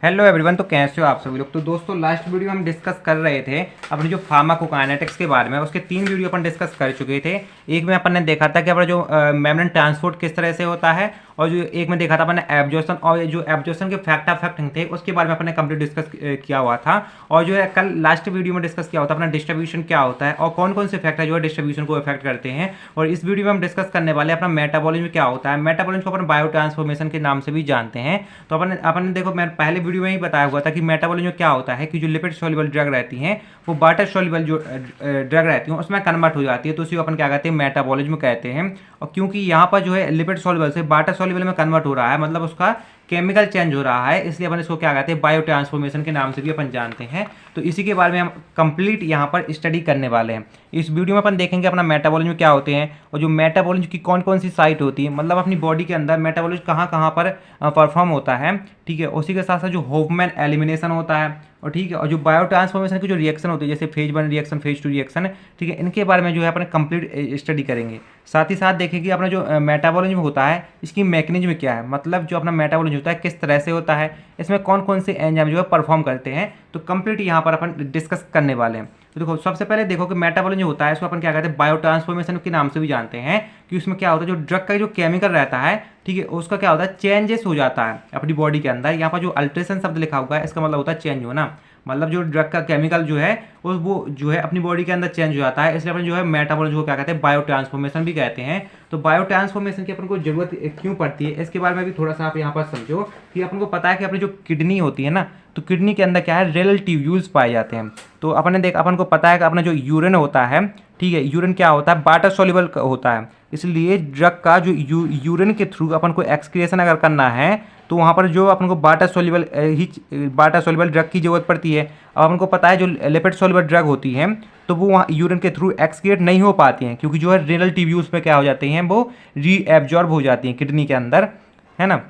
Hello everyone. तो कैसे हो आप सभी लोग। तो दोस्तों लास्ट वीडियो हम डिस्कस कर रहे थे अपने जो फार्माकोकाइनेटिक्स के बारे में। उसके 3 वीडियो अपन डिस्कस कर चुके थे। एक में अपन ने देखा था कि अपना जो मेम्ब्रेन ट्रांसपोर्ट किस तरह से होता है, और जो एक में देखा था अपन ने एब्जॉर्प्शन, और जो एब्जॉर्प्शन के फैक्ट अफेक्ट थे उसके बारे में अपन ने कंप्लीट डिस्कस किया हुआ था। और जो है कल लास्ट वीडियो में डिस्कस किया होता अपना डिस्ट्रीब्यूशन क्या होता है और कौन कौन से फैक्टर जो है डिस्ट्रीब्यूशन को इफेक्ट करते हैं। और इस वीडियो में हम डिस्कस करने वाले अपना मेटाबॉलिज्म क्या होता है। मेटाबॉलिज्म को अपन बायो ट्रांसफॉर्मेशन के नाम से भी जानते हैं। तो अपन ने देखो, मैं पहले वीडियो में ही बताया हुआ था कि मेटाबॉलिज्म क्या होता है कि जो लिपिड सॉल्युबल ड्रग रहती हैं वो वाटर सॉल्युबल जो ड्रग रहती हैं उसमें कन्वर्ट हो जाती है, तो उसी को अपन क्या कहते हैं, मेटाबॉलिज्म कहते हैं। और क्योंकि यहाँ पर जो है लिपिड सॉल्युबल से वाटर सॉल्युबल में कन्वर्ट हो रहा है, मतलब उसका केमिकल चेंज हो रहा है, इसलिए अपन इसको क्या कहते हैं, बायो ट्रांसफॉर्मेशन के नाम से भी अपन जानते हैं। तो इसी के बारे में हम कंप्लीट यहाँ पर स्टडी करने वाले हैं। इस वीडियो में अपन देखेंगे अपना मेटाबॉलिज्म क्या होते हैं और जो मेटाबॉलिज्म की कौन कौन सी साइट होती है, मतलब अपनी बॉडी के अंदर मेटाबॉलिज्म कहाँ कहाँ पर परफॉर्म होता है, ठीक है। उसी के साथ साथ जो होफमैन एलिमिनेशन होता है, और ठीक है, और जो बायो ट्रांसफॉर्मेशन की जो रिएक्शन होती है जैसे फेज 1 रिएक्शन, फेज 2 रिएक्शन, ठीक है, इनके बारे में जो है अपन कंप्लीट स्टडी करेंगे। साथ ही साथ देखेंगे अपना जो मेटाबॉलिज्म होता है इसकी मैकेनिज्म क्या है, मतलब जो अपना मेटाबॉलिज्म होता है किस तरह से होता है, इसमें कौन कौन से एंजाइम जो है परफॉर्म करते हैं, तो कंप्लीट यहाँ पर अपन डिस्कस करने वाले हैं। तो देखो, सबसे पहले देखो कि मेटाबॉलिज्म जो होता है इसको अपन क्या कहते हैं, बायो ट्रांसफॉर्मेशन के नाम से भी जानते हैं। कि उसमें क्या होता है, जो ड्रग का जो केमिकल रहता है, ठीक है, उसका क्या होता है, चेंजेस हो जाता है अपनी बॉडी के अंदर। यहाँ पर जो अल्ट्रेशन शब्द लिखा हुआ है इसका मतलब होता है चेंज होना, मतलब जो ड्रग का केमिकल जो है वो जो है अपनी बॉडी के अंदर चेंज हो जाता है, इसलिए अपन जो है मेटाबॉलिज्म को क्या कहते हैं, बायो ट्रांसफॉर्मेशन भी कहते हैं। तो बायो ट्रांसफॉर्मेशन की अपन को जरूरत क्यों पड़ती है इसके बारे में भी थोड़ा सा आप यहाँ पर समझो। कि अपन को पता है कि अपनी जो किडनी होती है ना, तो किडनी के अंदर क्या है, रेनल ट्यूब्यूल्स पाए जाते हैं। तो अपन को पता है कि अपना जो यूरिन होता है, ठीक है, यूरिन क्या होता है, वाटर सॉल्युबल होता है। इसलिए ड्रग का जो यूरिन के थ्रू अपन को एक्सक्रिएशन अगर करना है तो वहाँ पर जो अपन को वाटर सॉल्युबल ड्रग की जरूरत पड़ती है। अब अपन को पता है जो लिपिड सॉल्युबल ड्रग होती हैं तो वो वहाँ यूरिन के थ्रू एक्सक्रिएट नहीं हो पाती हैं, क्योंकि जो है रेनल ट्यूब्यूल्स में क्या हो जाती हैं, वो रीएब्जॉर्ब हो जाती हैं किडनी के अंदर, है ना।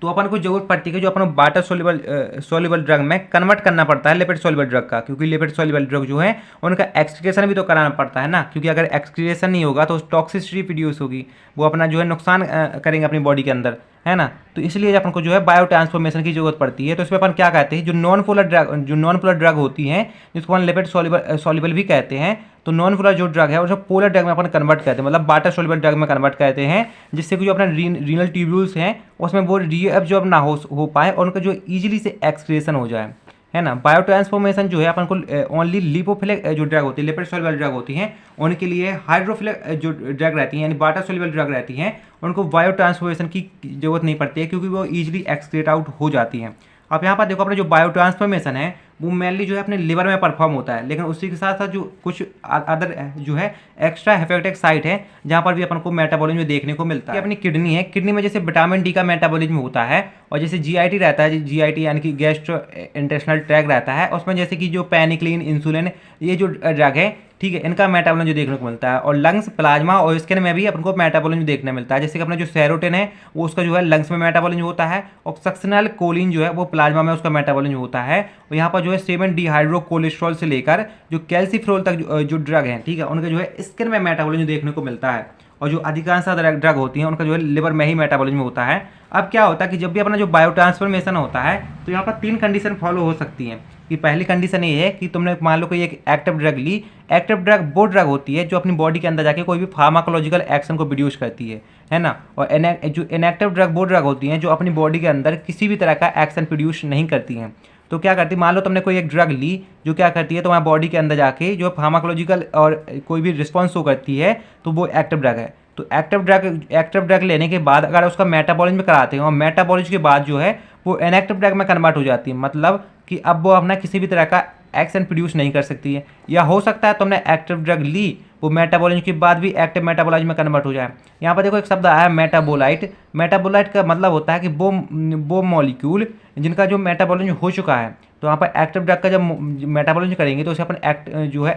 तो अपन को जरूरत पड़ती है कि जो अपन वाटर सॉल्युबल ड्रग में कन्वर्ट करना पड़ता है लिपिड सॉल्युबल ड्रग का, क्योंकि लिपिड सॉल्युबल ड्रग जो है उनका एक्सक्रिएशन भी तो कराना पड़ता है ना, क्योंकि अगर एक्सक्रिएशन नहीं होगा तो टॉक्सिसिटी प्रोड्यूस होगी, वो अपना जो है नुकसान करेंगे अपनी बॉडी के अंदर, है ना। तो इसलिए अपन को जो है बायो ट्रांसफॉर्मेशन की जरूरत पड़ती है। तो इसमें अपन क्या कहते हैं, जो नॉन पोलर ड्रग होती हैं जिसको अपन लिपिड सॉल्युबल भी कहते हैं, तो नॉन पोलर जो ड्रग है उसको पोलर ड्रग में अपन कन्वर्ट करते हैं, मतलब वाटर सॉल्युबल ड्रग में कन्वर्ट करते हैं, जिससे कि जो अपना रीनल ट्यूब्यूल्स हैं उसमें वो रीअब्जॉर्ब ना हो पाए और उनका जो ईजिली से एक्सक्रिएशन हो जाए, है ना। बायो ट्रांसफॉर्मेशन जो है अपन को ओनली लिपोफिलिक जो ड्रग होती है, लिपिड सॉल्युबल ड्रग होती हैं, उनके लिए हाइड्रोफिलिक जो ड्रग रहती हैं यानी वाटर सॉल्युबल ड्रग रहती हैं, उनको बायो ट्रांसफॉर्मेशन की जरूरत नहीं पड़ती है, क्योंकि वो ईजिली एक्सक्रिएट आउट हो जाती हैं। अब यहाँ पर देखो, अपना जो बायो ट्रांसफॉर्मेशन है वो मेनली जो है अपने लिवर में परफॉर्म होता है, लेकिन उसी के साथ साथ जो कुछ अदर जो है एक्स्ट्रा हेपेटिक साइट है जहाँ पर भी अपन को मेटाबॉलिज्म देखने को मिलता है। अपनी किडनी है, किडनी में जैसे विटामिन डी का मेटाबॉलिज्म होता है, और जैसे जीआईटी रहता है, जीआईटी यानी कि गैस्ट्रो इंटेस्टिनल ट्रैक्ट रहता है, उसमें जैसे कि जो पेनिक्लिन, इंसुलिन, ये जो ड्रग है, ठीक है, इनका मेटाबॉलिज्म जो देखने को मिलता है। और लंग्स, प्लाज्मा और स्किन में भी अपन को मेटाबॉलिज्म देखने मिलता है, जैसे कि अपना जो सेरोटिन है वो उसका जो है लंग्स में मेटाबॉलिज्म होता है, और सक्शनल कोलिन जो है वो प्लाज्मा में उसका मेटाबॉलिज्म होता है। और यहाँ पर जो है 7 डिहाइड्रो कोलेस्ट्रॉल से लेकर जो कैल्सीफेरोल तक जो ड्रग हैं, ठीक है, उनका जो है स्किन में मेटाबॉलिज्म देखने को मिलता है। और जो अधिकांश ड्रग होती हैं उनका जो है लिवर में ही मेटाबॉलिज्म होता है। अब क्या होता है कि जब भी अपना जो बायो ट्रांसफॉर्मेशन होता है तो यहाँ पर 3 कंडीशन फॉलो हो सकती हैं। कि पहली कंडीशन ये है कि तुमने मान लो कोई एक एक्टिव ड्रग ली। एक्टिव ड्रग वो ड्रग होती है जो अपनी बॉडी के अंदर जाके कोई भी फार्माकोलॉजिकल एक्शन को प्रोड्यूस करती है ना। और जो इनएक्टिव ड्रग वो ड्रग होती हैं जो अपनी बॉडी के अंदर किसी भी तरह का एक्शन प्रोड्यूस नहीं करती हैं। तो क्या करती है, मान लो तुमने कोई एक ड्रग ली जो क्या करती है, तुम्हारी बॉडी के अंदर जाके जो फार्माकोलॉजिकल और कोई भी रिस्पॉन्स शो करती है, तो वो एक्टिव ड्रग है। तो एक्टिव ड्रग लेने के बाद अगर उसका मेटाबॉलिज्म कराते हैं और मेटाबॉलिज्म के बाद जो है वो इनएक्टिव ड्रग में कन्वर्ट हो जाती है, मतलब कि अब वो अपना किसी भी तरह का एक्शन प्रोड्यूस नहीं कर सकती है। या हो सकता है तुमने एक्टिव ड्रग ली, वो मेटाबॉलिज्म के बाद भी एक्टिव मेटाबॉलिज्म में कन्वर्ट हो जाए। यहाँ पर देखो एक शब्द आया है मेटाबोलाइट। मेटाबोलाइट का मतलब होता है कि वो मॉलिक्यूल जिनका जो मेटाबॉलिज्म हो चुका है। तो यहाँ पर एक्टिव ड्रग का जब मेटाबॉलिज्म करेंगे तो उसे अपन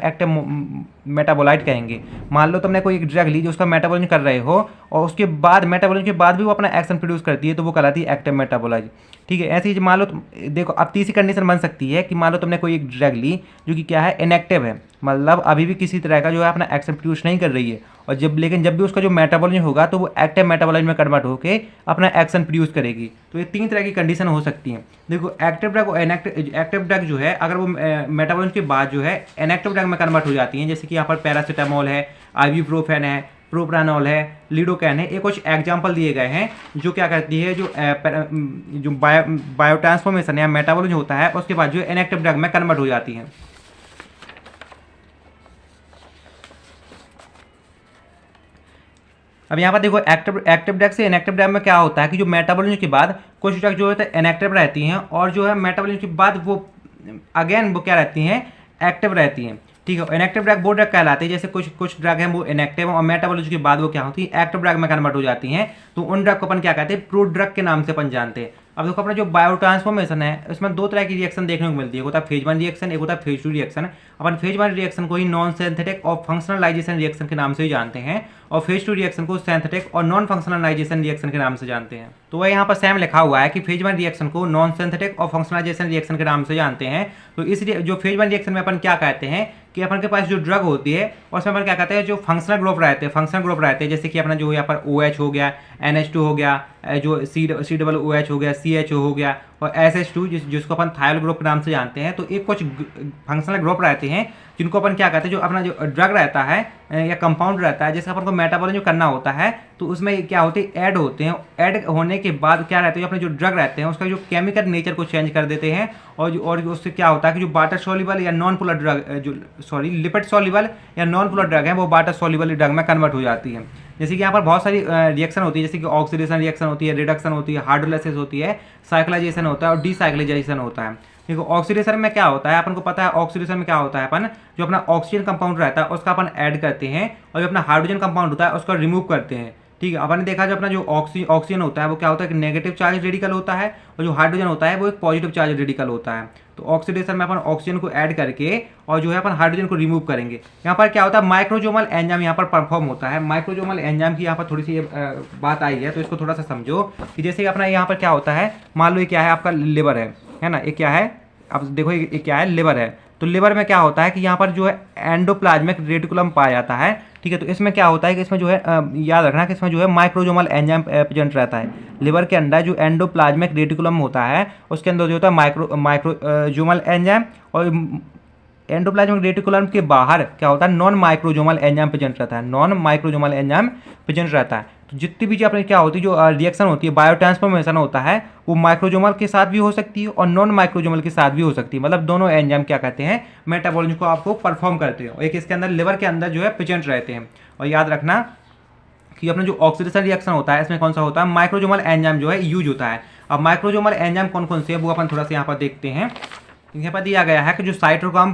एक्टिव मेटाबोलाइट कहेंगे। मान लो तुमने कोई एक ड्रग ली जो उसका मेटाबॉलिज्म कर रहे हो और उसके बाद मेटाबॉलिज्म के बाद भी वो अपना एक्शन प्रोड्यूस करती है, तो वो कहलाती है एक्टिव मेटाबोलाइट, ठीक है। ऐसी ही मान लो देखो, अब तीसरी कंडीशन बन सकती है कि मान लो तुमने कोई एक ड्रग ली जो कि क्या है, इनएक्टिव है, मतलब अभी भी किसी तरह का जो है अपना एक्शन प्रोड्यूस नहीं कर रही है, और लेकिन जब भी उसका जो मेटाबॉलिज्म होगा तो वो एक्टिव मेटाबॉलिज्म में कन्वर्ट होकर अपना एक्शन प्रोड्यूस करेगी। तो ये 3 तरह की कंडीशन हो सकती हैं। देखो एक्टिव ड्रग और एक्टिव ड्रग जो है अगर वो मेटाबॉलिज्म के बाद जो है इनएक्टिव ड्रग में कन्वर्ट हो जाती हैं, जैसे कि यहाँ पर पैरासीटामोल है, आइबुप्रोफेन है, प्रोप्रानोल है, लिडोकैन है, ये कुछ एग्जाम्पल दिए गए हैं जो क्या करती है, जो बायो ट्रांसफॉर्मेशन या मेटाबॉलिज्म होता है उसके बाद जो इनएक्टिव ड्रग में कन्वर्ट हो जाती हैं। अब यहाँ पर देखो एक्टिव ड्रग से इनएक्टिव ड्रग में क्या होता है कि जो मेटाबॉलिज्म के बाद कुछ ड्रग जो होता है इनएक्टिव रहती हैं और जो है मेटाबॉलिज्म के बाद वो अगेन वो क्या रहती हैं, एक्टिव रहती हैं। ठीक है, इनएक्टिव ड्रग वो ड्रग कहलाते हैं, जैसे कुछ ड्रग हैं वो इनएक्टिव और मेटाबॉलिज्म के बाद वो क्या होती है, एक्टिव ड्रग में कन्वर्ट हो जाती हैं। तो उन ड्रग को अपन क्या कहते हैं, प्रोड ड्रग के नाम से अपन जानते हैं। अब देखो अपना जो बायो ट्रांसफॉर्मेशन है उसमें 2 तरह की रिएक्शन देखने को मिलती है, एक होता है फेज 1 रिएक्शन, एक होता है फेज 2 रिएक्शन। अपन फेज 1 रिएक्शन को ही नॉन सिंथेटिक और फंक्शनलाइजेशन रिएक्शन के नाम से ही जानते हैं और फेज 2 रिएक्शन को सिंथेटिक और नॉन फंक्शनलाइजेशन रिएक्शन के नाम से जानते हैं। तो वह यहाँ पर सेम लिखा हुआ है कि फेज 1 रिएक्शन को नॉन सिंथेटिक और फंक्शनलाइजेशन रिएक्शन के नाम से जानते हैं। तो इसलिए जो फेज 1 रिएक्शन में अपन क्या कहते हैं कि अपन के पास जो ड्रग होती है उसमें अपन क्या कहते हैं, जो फंक्शनल ग्रुप रहते हैं, जैसे कि अपना जो यहाँ पर OH हो गया, NH2 हो गया, जो COOH हो गया, CHO हो गया और SH2 जिसको अपन थायल ग्रुप के नाम से जानते हैं। तो एक कुछ फंक्शनल ग्रुप रहते हैं जिनको अपन क्या कहते हैं, जो अपना जो ड्रग रहता है या कंपाउंड रहता है जिसका अपन को मेटाबॉलिज्म करना होता है, तो उसमें क्या होते हैं, ऐड होते हैं। ऐड होने के बाद क्या रहते हैं, अपने जो ड्रग रहते हैं उसका जो केमिकल नेचर को चेंज कर देते हैं और उससे क्या होता है कि जो वाटर सॉल्युबल या non polar drug lipid soluble या नॉन पोलर ड्रग है वो वाटर सॉल्युबल ड्रग में कन्वर्ट हो जाती है। जैसे कि यहाँ पर बहुत सारी रिएक्शन होती है, जैसे कि ऑक्सीडेशन रिएक्शन होती है, रिडक्शन होती है, हाइड्रोलाइसिस होती है, साइक्लाइजेशन होता है और डीसाइक्लाइजेशन होता है। देखो ऑक्सीडेशन में क्या होता है, अपन को पता है ऑक्सीडेशन में क्या होता है, अपन जो अपना ऑक्सीजन कंपाउंड रहता है उसका अपन ऐड करते हैं और जो अपना हाइड्रोजन कंपाउंड होता है उसका रिमूव करते हैं। ठीक है, अपन ने देखा जो अपना जो ऑक्सीजन होता है वो क्या होता है कि नेगेटिव चार्ज रेडिकल होता है और जो हाइड्रोजन होता है वो एक पॉजिटिव चार्ज रेडिकल होता है। तो ऑक्सीडेशन में अपन ऑक्सीजन को ऐड करके और जो है अपन हाइड्रोजन को रिमूव करेंगे। यहाँ पर क्या होता है, माइक्रोजोमल एंजाइम यहाँ पर परफॉर्म होता है। माइक्रोजोमल एंजाइम की यहाँ पर थोड़ी सी बात आई है तो इसको थोड़ा सा समझो कि जैसे कि अपना यहाँ पर क्या होता है, मान लो ये क्या है, आपका लिवर है ना, ये क्या है, अब देखो ये क्या है, लिवर है। तो लिवर में क्या होता है कि यहाँ पर जो है एंडोप्लाज्मिक रेटिकुलम पाया जाता है। ठीक है, तो इसमें क्या होता है कि इसमें जो है याद रखना कि इसमें जो है माइक्रोजोमल एंजाइम प्रेजेंट रहता है। लिवर के अंदर जो एंडोप्लाज्मिक रेटिकुलम होता है उसके अंदर जो होता है माइक्रोजोमल एंजाइम और एंडोप्लाज्मिक रेटिकुलम के बाहर क्या होता है, नॉन माइक्रोजोमल एंजाइम प्रेजेंट रहता है। नॉन माइक्रोजोमल एंजाइम प्रेजेंट रहता है। तो जितनी भी जो अपनी क्या होती है, जो रिएक्शन होती है, बायो ट्रांसफॉर्मेशन होता है, वो माइक्रोजोमल के साथ भी हो सकती है और नॉन माइक्रोजोमल के साथ भी हो सकती है। मतलब दोनों एंजाइम क्या कहते हैं, मेटाबॉलिज्म को आपको परफॉर्म करते हैं। एक इसके अंदर लिवर के अंदर जो है प्रेजेंट रहते हैं। और याद रखना कि अपना जो ऑक्सीडेशन रिएक्शन होता है इसमें कौन सा होता है, माइक्रोजोमल एंजाइम जो है यूज होता है। अब माइक्रोजोमल एंजाइम कौन कौन से है वो अपन थोड़ा सा यहाँ पर देखते हैं। यहाँ पर दिया गया है कि जो साइटोक्रोम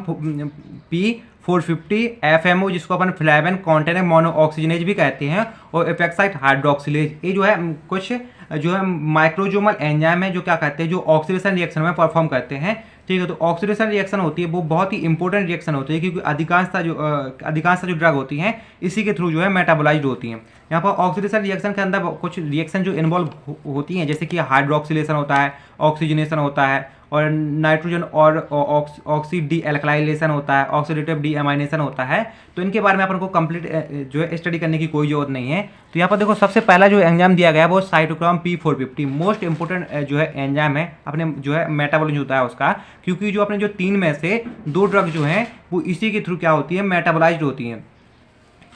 P450 FMO जिसको अपन फ्लेविन कॉन्टेनिंग मोनो ऑक्सीजनेज भी कहते हैं और एपेक्साइड हाइड्रोक्सिलेज, ये जो है कुछ जो है माइक्रोजोमल एंजाइम है जो क्या कहते हैं, जो ऑक्सीडेशन रिएक्शन में परफॉर्म करते हैं। ठीक है, तो ऑक्सीडेशन रिएक्शन होती है वो बहुत ही इंपॉर्टेंट रिएक्शन होती है क्योंकि अधिकांशतः जो ड्रग होती हैं इसी के थ्रू जो है मेटाबोलाइज्ड होती हैं। यहाँ पर ऑक्सीडेशन रिएक्शन के अंदर कुछ रिएक्शन जो इन्वॉल्व होती हैं, जैसे कि हाइड्रोक्सिलेशन होता है, ऑक्सीजनेशन होता है और नाइट्रोजन और ऑक्सी डी एल्कलाइलेशन होता है, ऑक्सीडेटिव डी एमाइनेशन होता है। तो इनके बारे में अपन को कंप्लीट जो है स्टडी करने की कोई जरूरत नहीं है। तो यहाँ पर देखो सबसे पहला जो एंजाइम दिया गया है वो साइटोक्रोम P450 मोस्ट इंपोर्टेंट जो है एंजाइम है अपने जो है मेटाबॉलिज्म होता है उसका, क्योंकि जो अपने जो 3 में से 2 ड्रग जो हैं वो इसी के थ्रू क्या होती है, मेटाबोलाइज्ड होती हैं,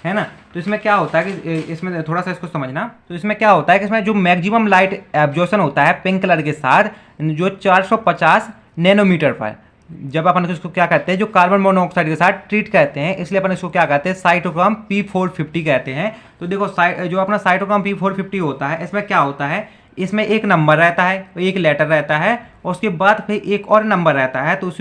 है ना। तो इसमें क्या होता है कि इसमें थोड़ा सा इसको समझना, तो इसमें क्या होता है कि इसमें जो मैक्सिमम लाइट एब्जॉर्प्शन होता है पिंक कलर के साथ जो 450 नैनोमीटर पर, जब अपन इसको क्या कहते हैं, जो कार्बन मोनोऑक्साइड के साथ ट्रीट कहते हैं, इसलिए अपन इसको क्या कहते हैं, साइटोक्रोम P450 कहते हैं। तो देखो जो अपना साइटोक्रोम P450 होता है इसमें क्या होता है, इसमें एक नंबर रहता है, एक लेटर रहता है और उसके बाद फिर एक और नंबर रहता है। तो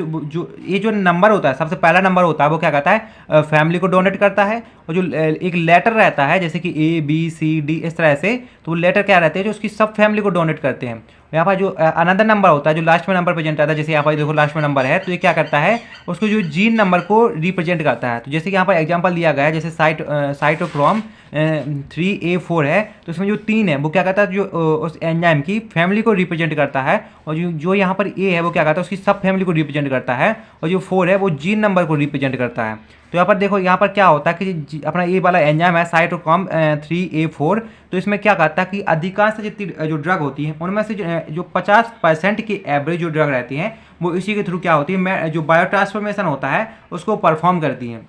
ये जो नंबर होता है, सबसे पहला नंबर होता है वो क्या कहता है, फैमिली को डोनेट करता है। और जो एक लेटर रहता है जैसे कि ABCD इस तरह से, तो वो लेटर क्या रहते हैं जो उसकी सब फैमिली को डोनेट करते हैं। यहाँ पर जो अनदर नंबर होता है जो लास्ट में नंबर प्रेजेंट रहता है, जैसे यहाँ पर देखो लास्ट में नंबर है, तो ये क्या करता है, उसको जो जीन नंबर को रिप्रेजेंट करता है। तो जैसे कि यहाँ पर एग्जांपल दिया गया है, जैसे साइटोक्रोम 3A4 है, तो इसमें जो 3 है वो क्या करता है, जो उस एंजाइम की फैमिली को रिप्रेजेंट करता है और जो जो यहाँ पर ए है वो क्या करता है, उसकी सब फैमिली को रिप्रेजेंट करता है, और जो 4 है वो जीन नंबर को रिप्रेजेंट करता है। तो यहाँ पर देखो, यहाँ पर क्या होता है कि अपना ये वाला एंजाइम है साइटोक्रोम 3A4, तो इसमें क्या करता है कि अधिकांश जितनी जो ड्रग होती है उनमें से जो 50% की एवरेज जो ड्रग रहती हैं वो इसी के थ्रू क्या होती है, जो बायोट्रांसफॉर्मेशन होता है उसको परफॉर्म करती हैं।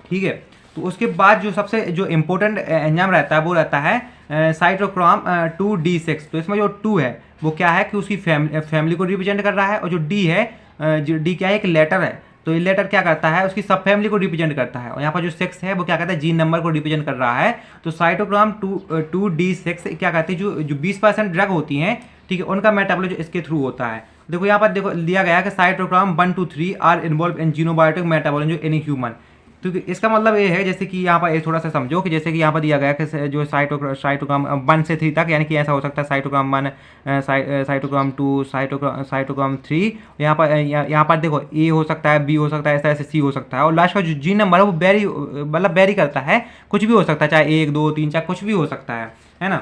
ठीक है, तो उसके बाद जो सबसे जो इम्पोर्टेंट एंजाइम रहता है वो रहता है साइटोक्रोम 2D6। तो इसमें जो 2 है वो क्या है कि उसकी फैमिली को रिप्रेजेंट कर रहा है, और जो डी है, जो डी क्या है, एक लेटर है, तो ये लेटर क्या करता है, उसकी सब फैमिली को रिप्रेजेंट करता है। और यहाँ पर जो 6 है वो क्या कहता है, जीन नंबर को रिप्रेजेंट कर रहा है। तो साइटोक्रोम 2D6 क्या कहते हैं, जो 20% ड्रग होती हैं, ठीक है, उनका मेटाबॉलिज्म इसके थ्रू होता है। देखो यहाँ पर देखो दिया गया है कि cytochrome 1 to 3 are involve in xenobiotic metabolism in human. तो इसका मतलब ये है, जैसे कि यहाँ पर थोड़ा सा समझो कि जैसे कि यहाँ पर दिया गया कि जो साइटोक्रोम 1 से 3 तक, यानी कि ऐसा हो सकता है साइटोक्रोम 1, साइटोक्रोम 2, साइटोक्रोम 3, यहाँ पर देखो ए हो सकता है, बी हो सकता है, ऐसा ऐसे सी हो सकता है, और लास्ट का जो जीन नंबर है वो वेरी करता है, कुछ भी हो सकता है, चाहे 1 2 3 4 कुछ भी हो सकता है ना।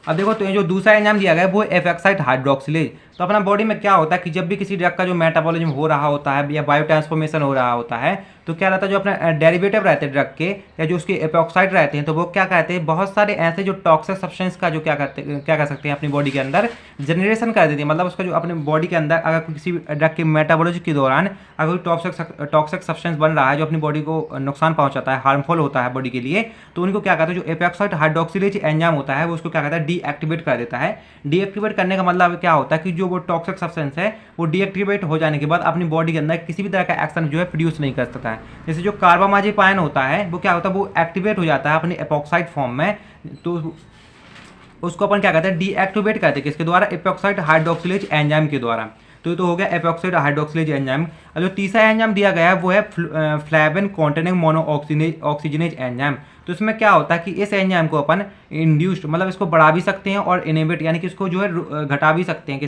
अब देखो, तो ये जो दूसरा एंजाइम दिया गया है वो एफेक्साइड हाइड्रोक्सिलेज। तो अपना बॉडी में क्या होता है कि जब भी किसी ड्रग का जो मेटाबॉलिज्म हो रहा होता है या बायो ट्रांसफॉर्मेशन हो रहा होता है, तो क्या रहता है, जो अपना डेरिवेटिव रहते हैं ड्रग के या जो उसके एपॉक्साइड रहते हैं, तो वो क्या कहते हैं, बहुत सारे ऐसे जो टॉक्सिक सब्सटेंस का जो क्या कर सकते हैं अपनी बॉडी के अंदर जनरेशन कर देती है। मतलब उसका जो अपने बॉडी के अंदर अगर किसी ड्रग के मेटाबॉलिज्म के दौरान अगर कोई टॉक्सिक सब्सटेंस बन रहा है जो अपनी बॉडी को नुकसान पहुंचाता है, हार्मफुल होता है बॉडी के लिए, तो उनको क्या कहते हैं, जो एपॉक्साइड हाइड्रोक्सिलेज एंजाइम होता है वो उसको क्या कहता है, डीएक्टिवेट कर देता है। डीएक्टिवेट करने का मतलब क्या होता है कि जो वो टॉक्सिक सब्सटेंस है वो डीएक्टिवेट हो जाने के बाद अपनी बॉडी के अंदर किसी भी तरह का एक्शन जो है प्रोड्यूस नहीं कर सकता है। जैसे जो कार्बामाजेपाइन होता है वो क्या होता है, वो एक्टिवेट हो जाता है अपने एपॉक्साइड फॉर्म में, तो उसको अपन क्या कहते हैं, डीएक्टिवेट करते हैं, किसके द्वारा, एपॉक्साइड हाइड्रोक्सिलेज एंजाइम के द्वारा। तो ये तो हो गया एपॉक्साइड हाइड्रोक्सिलेज एंजाइम। अब जो तीसरा एंजाइम दिया गया है वो है flavin containing mono oxygenase enzyme. तो इसमें क्या होता है कि इस एंजाइम को अपन इंड्यूस्ड, मतलब इसको बढ़ा भी सकते हैं और इनहिबिट यानी कि इसको जो है घटा भी सकते हैं,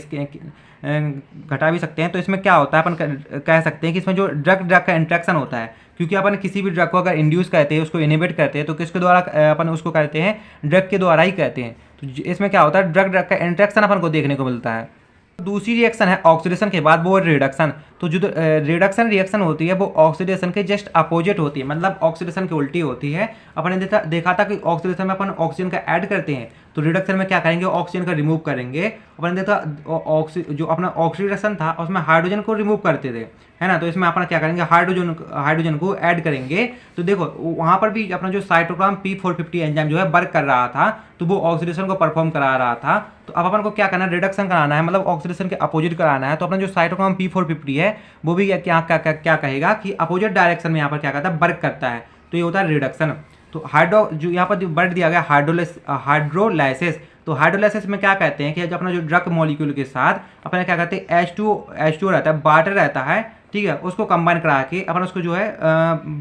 घटा भी सकते हैं। तो इसमें क्या होता है, अपन कह सकते हैं कि इसमें जो ड्रग का इंट्रैक्शन होता है, क्योंकि अपन किसी भी ड्रग को अगर इंड्यूस करते हैं, उसको इनहिबिट करते हैं, तो किसके द्वारा अपन उसको करते हैं, ड्रग के द्वारा ही करते हैं। तो इसमें क्या होता है, ड्रग का इंट्रैक्शन अपन को देखने को मिलता है। दूसरी रिएक्शन है ऑक्सीडेशन के बाद, वो रिडक्शन। तो जो रिडक्शन रिएक्शन होती है वो ऑक्सीडेशन के जस्ट अपोजिट होती है, मतलब ऑक्सीडेशन की उल्टी होती है। अपन ने देखा था कि ऑक्सीडेशन में अपन ऑक्सीजन का ऐड करते हैं, तो रिडक्शन में क्या करेंगे, ऑक्सीजन का रिमूव करेंगे। अपन ने देखा जो अपना ऑक्सीडेशन था उसमें हाइड्रोजन को रिमूव करते थे, है ना। तो इसमें अपन क्या करेंगे, हाइड्रोजन को ऐड करेंगे। तो देखो वहाँ पर भी अपना जो साइटोक्रोम P450 एंजाइम जो है वर्क कर रहा था, तो वो ऑक्सीडेशन को परफॉर्म करा रहा था। तो अब अपन को क्या करना है, रिडक्शन कराना है, मतलब ऑक्सीडेशन के अपोजिट कराना है। तो अपना जो साइटोक्रोम P450 है वो भी क्या कहेगा कि अपोजिट डायरेक्शन में यहाँ पर क्या करता है, वर्क करता है। तो ये होता है रिडक्शन। तो जो यहाँ पर वर्ड दिया गया हाइड्रोलाइसिस। तो हाइड्रोलाइसिस में क्या कहते हैं कि जब अपना जो ड्रग मॉलिक्यूल के साथ अपने क्या कहते हैं H2 रहता है, वाटर रहता है, ठीक है, उसको कंबाइन करा के अपन उसको जो है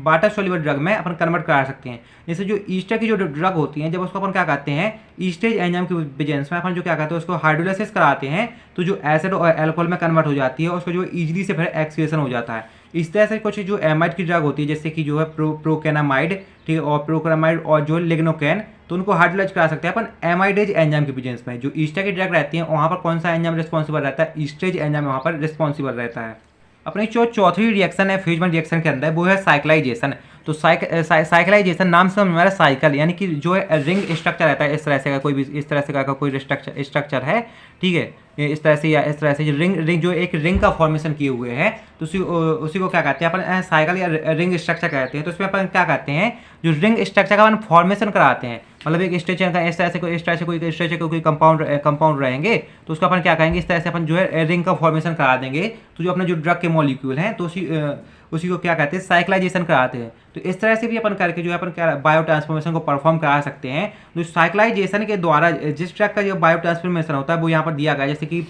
वाटर सोल्यूबल ड्रग में अपन कन्वर्ट करा सकते हैं। जैसे जो ईस्टर की जो ड्रग होती हैं, जब उसको अपन क्या कहते हैं, ईस्टेज एंजाइम के प्रेजेंस में अपन जो क्या कहते हैं उसको हाइड्रोलाइसिस कराते हैं, तो जो एसिड और अल्कोहल में कन्वर्ट हो जाती है, उसको जो इजीली से फिर एक्सक्रीशन हो जाता है। इस तरह से कुछ जो एमाइड की ड्रग होती है, जैसे कि जो है प्रोकेनामाइड, ठीक है, और प्रोकेनामाइड और जो लिग्नोकेन, तो उनको हाइड्रोलाइज करा सकते हैं अपन एमाइडेज एंजाइम के प्रेजेंस में। जो ईस्टर की ड्रग रहती है वहाँ पर कौन सा एंजाइम रिस्पॉन्सिबल रहता है, ईस्टेज एंजाइम वहाँ पर रिस्पॉन्सिबल रहता है। अपनी जो चौथी रिएक्शन है फ्यूजन रिएक्शन के अंदर, वो है साइक्लाइजेशन। तो साइक्लाइजेशन नाम से हमारा साइकिल, यानी कि जो है रिंग स्ट्रक्चर रहता है, इस तरह से का कोई भी इस तरह से का कोई स्ट्रक्चर है, ठीक है, इस तरह से या इस तरह से रिंग जो एक रिंग का फॉर्मेशन किए हुए है, तो उसी को क्या कहते हैं अपन, साइकिल या रिंग स्ट्रक्चर कहते हैं। तो उसमें अपन क्या कहते हैं, जो रिंग स्ट्रक्चर का अपन फॉर्मेशन कराते हैं, मतलब एक स्ट्रक्चर का इस तरह से कोई स्ट्रक्चर कोई कंपाउंड रहेंगे, तो उसको अपन क्या कहेंगे, इस तरह से अपन जो है रिंग का फॉर्मेशन करा देंगे। तो जो अपने जो ड्रग के मॉलिक्यूल हैं, तो उसी को क्या कहते हैं, साइक्लाइजेशन कराते हैं। तो इस तरह से भी अपन करके जो है अपन क्या बायो ट्रांसफॉर्मेशन को परफॉर्म करा सकते हैं। तो साइक्लाइजेशन के द्वारा जिस ड्रग का जो बायो ट्रांसफॉर्मेशन होता है वो यहाँ पर दिया गया है, जैसे कि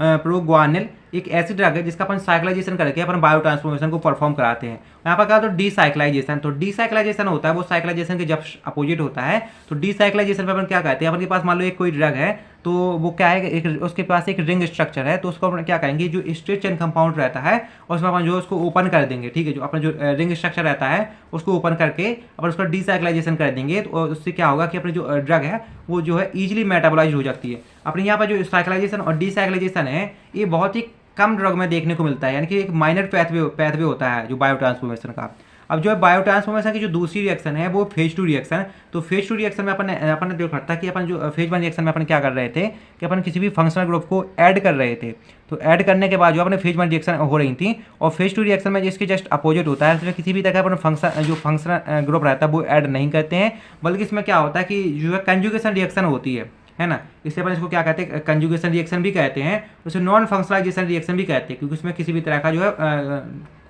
प्रोग्वानिल एक ऐसी ड्रग है जिसका अपन साइक्लाइजेशन करके अपन बायो ट्रांसफॉर्मेशन को परफॉर्म कराते हैं। यहाँ पर कहा तो डीसाइक्लाइजेशन, तो डीसाइक्लाइजेशन होता है वो साइक्लाइजेशन के जब अपोजिट होता है। तो डीसाइक्लाइजेशन पे अपन क्या कहते हैं, अपन के पास मान लो एक कोई ड्रग है तो वो क्या है, एक उसके पास एक रिंग स्ट्रक्चर है, तो उसको अपन क्या करेंगे, जो स्ट्रेट चेन कंपाउंड रहता है उसमें अपन जो उसको ओपन कर देंगे, ठीक है, जो अपना जो रिंग स्ट्रक्चर रहता है उसको ओपन करके अपन उसका डीसाइक्लाइजेशन कर देंगे। तो उससे क्या होगा कि अपनी जो ड्रग है वो जो है ईजिली मेटाबोलाइज हो जाती है। अपने यहाँ पर जो साइक्लाइजेशन और डीसाइक्लाइजेशन है ये बहुत ही कम ड्रग में देखने को मिलता है, यानी कि एक माइनर पैथवे होता है जो बायो ट्रांसफॉर्मेशन का। अब जो है बायो ट्रांसफॉर्मेशन की जो दूसरी रिएक्शन है वो फेज 2 रिएक्शन। तो फेज 2 रिएक्शन में अपन ने देखा था कि अपन जो फेज 1 रिएक्शन में अपन क्या कर रहे थे कि अपन किसी भी फंक्शनल ग्रुप को ऐड कर रहे थे। तो ऐड करने के बाद जो अपने फेज 1 रिएक्शन हो रही थी, और फेज 2 रिएक्शन में जिसके जस्ट अपोजिट होता है, इसमें किसी भी तरह का अपन फंक्शनल ग्रुप रहता है वो ऐड नहीं करते हैं, बल्कि इसमें क्या होता है कि जो है कंजुगेशन रिएक्शन होती है ना। इससे अपन इसको क्या कहते हैं, कंजुगेशन रिएक्शन भी कहते हैं, उसे नॉन फंक्शनलाइजेशन रिएक्शन भी कहते हैं, क्योंकि उसमें किसी भी तरह का जो है